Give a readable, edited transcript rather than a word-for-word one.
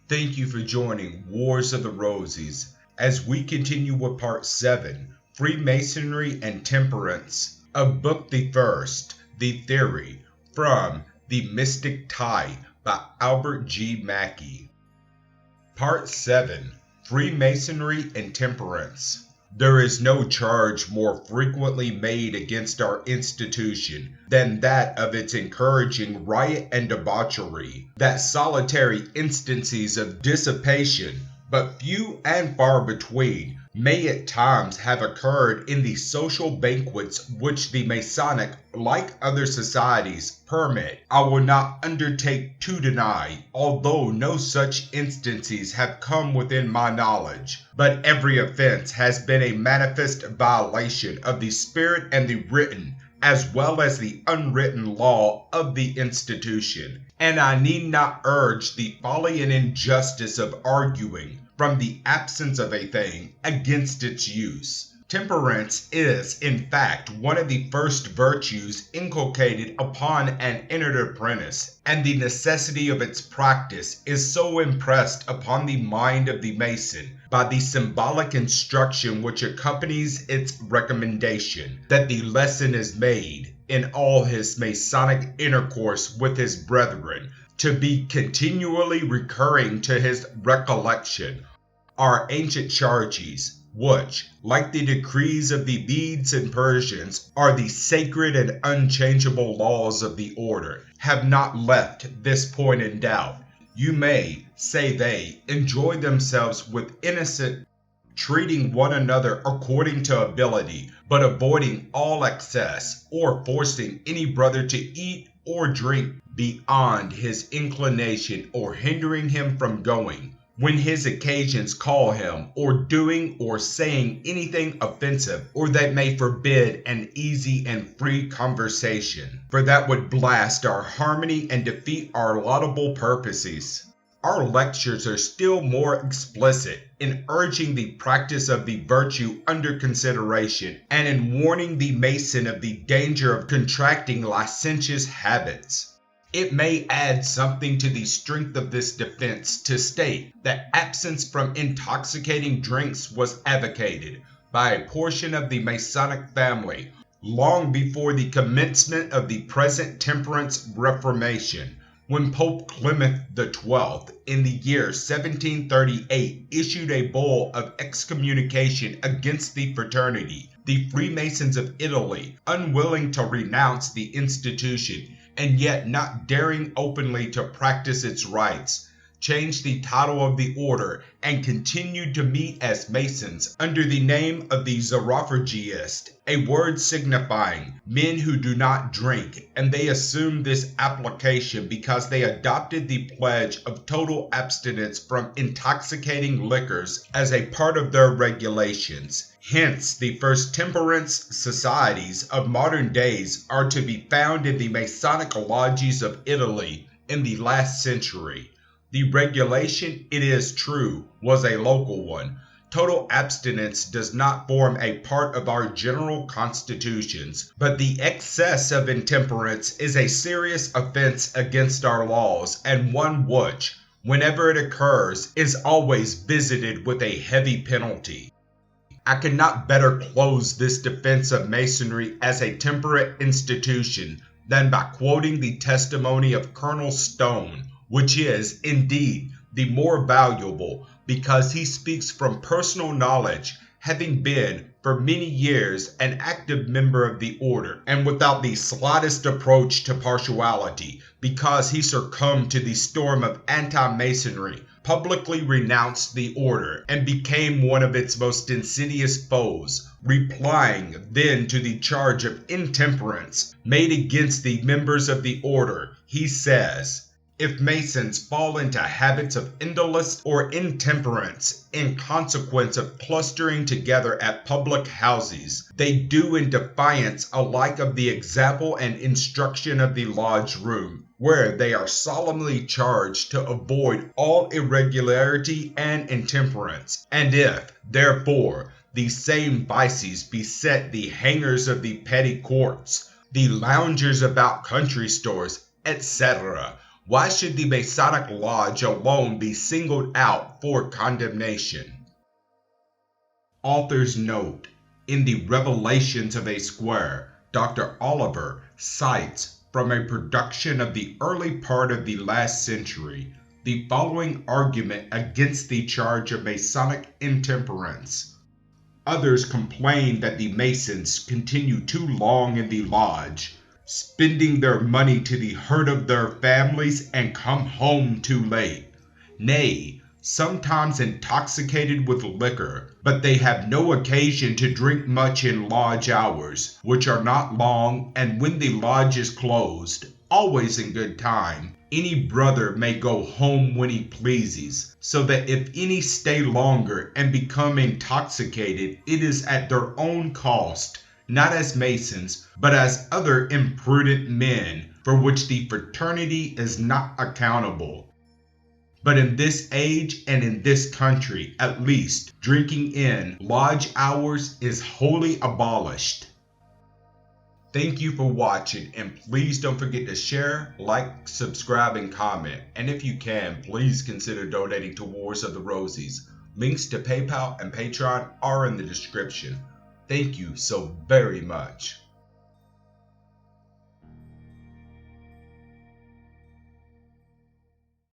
Thank you for joining Wars of the Rosies as we continue with Part 7, Freemasonry and Temperance, of Book the First, The Theory, from The Mystic Tie by Albert G. Mackey. Part 7, Freemasonry and Temperance. There is no charge more frequently made against our institution than that of its encouraging riot and debauchery, that solitary instances of dissipation, but few and far between, may at times have occurred in the social banquets which the Masonic, like other societies, permit. I will not undertake to deny, although no such instances have come within my knowledge, but every offense has been a manifest violation of the spirit and the written, as well as the unwritten law of the institution. And I need not urge the folly and injustice of arguing from the absence of a thing against its use. Temperance is, in fact, one of the first virtues inculcated upon an entered apprentice, and the necessity of its practice is so impressed upon the mind of the Mason by the symbolic instruction which accompanies its recommendation, that the lesson is made, in all his Masonic intercourse with his brethren, to be continually recurring to his recollection. Our ancient charges, which, like the decrees of the Medes and Persians, are the sacred and unchangeable laws of the order, have not left this point in doubt. You may, say they, enjoy themselves with innocent, treating one another according to ability, but avoiding all excess, or forcing any brother to eat or drink beyond his inclination, or hindering him from going, when his occasions call him, or doing or saying anything offensive, or that may forbid an easy and free conversation, for that would blast our harmony and defeat our laudable purposes. Our lectures are still more explicit in urging the practice of the virtue under consideration, and in warning the Mason of the danger of contracting licentious habits. It may add something to the strength of this defense to state that absence from intoxicating drinks was advocated by a portion of the Masonic family long before the commencement of the present temperance reformation, when Pope Clement XII in the year 1738 issued a bull of excommunication against the fraternity. The Freemasons of Italy, unwilling to renounce the institution and yet not daring openly to practice its rites, changed the title of the order and continued to meet as Masons under the name of the Xerophagists, a word signifying men who do not drink, and they assumed this application because they adopted the pledge of total abstinence from intoxicating liquors as a part of their regulations. Hence, the first temperance societies of modern days are to be found in the Masonic lodges of Italy in the last century. The regulation, it is true, was a local one. Total abstinence does not form a part of our general constitutions, but the excess of intemperance is a serious offense against our laws, and one which, whenever it occurs, is always visited with a heavy penalty. I cannot better close this defense of Masonry as a temperate institution than by quoting the testimony of Colonel Stone, which is, indeed, the more valuable because he speaks from personal knowledge, having been, for many years, an active member of the order, and without the slightest approach to partiality, because he succumbed to the storm of anti-Masonry, publicly renounced the order, and became one of its most insidious foes, replying then to the charge of intemperance made against the members of the order. He says, "If Masons fall into habits of indolence or intemperance in consequence of clustering together at public houses, they do in defiance alike of the example and instruction of the lodge room, where they are solemnly charged to avoid all irregularity and intemperance. And if, therefore, these same vices beset the hangers of the petty courts, the loungers about country stores, etc., Why should the Masonic Lodge alone be singled out for condemnation? Author's note: in the Revelations of a Square, Dr. Oliver cites from a production of the early part of the last century the following argument against the charge of Masonic intemperance. Others complain that the Masons continue too long in the lodge, spending their money to the hurt of their families and come home too late. Nay, sometimes intoxicated with liquor, but they have no occasion to drink much in lodge hours, which are not long, and when the lodge is closed, always in good time, any brother may go home when he pleases, so that if any stay longer and become intoxicated, it is at their own cost, not as Masons, but as other imprudent men, for which the fraternity is not accountable. But in this age and in this country, at least, drinking in lodge hours is wholly abolished. Thank you for watching, and please don't forget to share, like, subscribe, and comment. And if you can, please consider donating to Wars of the Rosies. Links to PayPal and Patreon are in the description. Thank you so very much.